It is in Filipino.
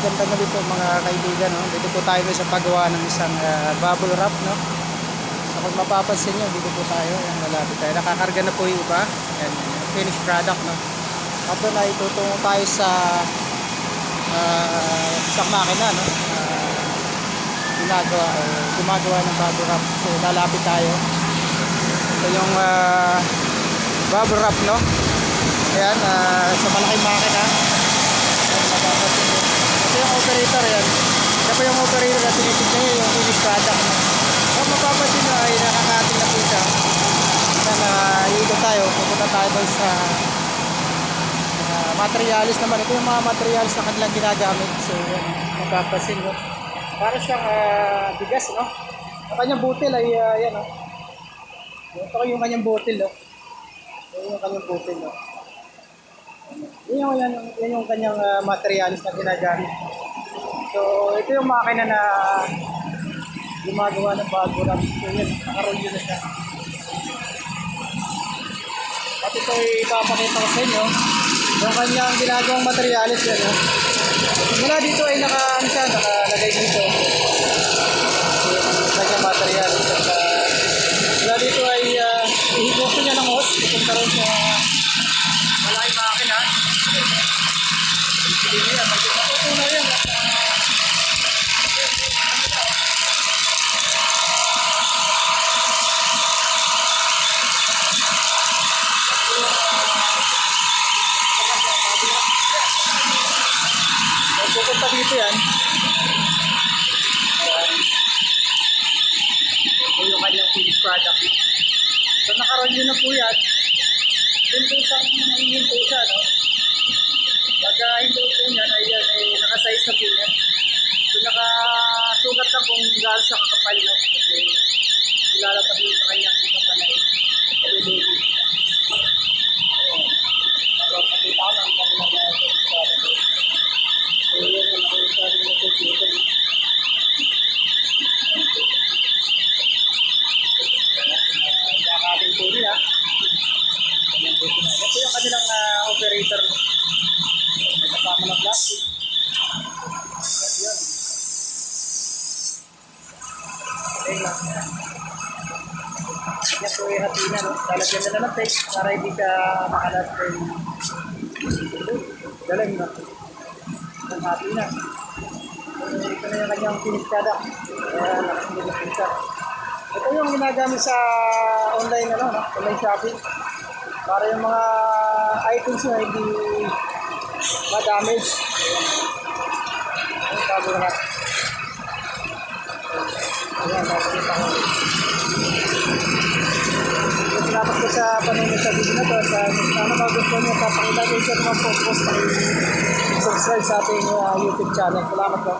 magandang gabi po mga kaibigan, no? Dito po tayo sa paggawa ng isang bubble wrap, no? So kung mapapansin nyo, dito po tayo, yan, malapit tayo. Nakakarga na po yung iba, yan, finished product, no? At doon ay tutungo tayo sa isang makina, no? Gumagawa ng bubble wrap. So lalapit tayo. Ito yung bubble wrap, no? Ayan, sa malaking makina. Mapapansin nyo. Ito yung operator, yan. Ito po yung operator na tinitignan nyo yung finished product. Kung mapapansin nyo ay nakakating na po siya. Iikot tayo, pupunta tayo doon sa materialis naman. Ito yung mga materialis na kanilang ginagamit. So yan, mapapansin nyo. Para siyang bigas, no? Ang kanyang butil ay yan, no? Ito yung kanyang butil, no? Ito yung kanyang butil, no? Yan yung kanyang materialis na ginagamit. So ito yung makina na gumagawa ng bubble wrap. So yan, nakarolyo na siya. At ito ipapakita ko sa inyo yung kanyang ginagawang materialis yan, no? Mula dito ay nakalagay dito. So yung kanyang materialis. At mula dito ay ihigop niya ng hose. Pupunta rin sa malaking makina. Hindi niya, matutunan yan. Pupunta dito yan. Ito yung kanyang finished product. So nakarolyo na po yan. Hindi isang hihinto siya, no? Pagka hinto po yan, ay nakasize na po yan. So nakasugat lang kung gaano siya kakapal, no? Kasi ilalabas yun sa kanyang kakapal na ito. So pakita ko lang kung kanilang finished product. So yun yung nakita rin na po dito. Kakating po niya. Ito yung kanilang operator. May kasama na plastic. Yan. Okay lang. Yan po yung hatina, no? Lalagyan nila ng tape para hindi ka makalas ko yung galing, no? Ang hatina. Ito na yung kanyang finished product. Kaya nakasunod na pinsa. Ito yung ginagamit sa online, ano, no? Online shopping. Para yung mga items na hindi ma-damage. Ayan, bago lahat. Ayan, nakikita ko. Salamat po sa panonood sa video na to. Sana magustuhan nyo, papakita ko isa naman po post. Subscribe sa ating YouTube channel. Salamat po.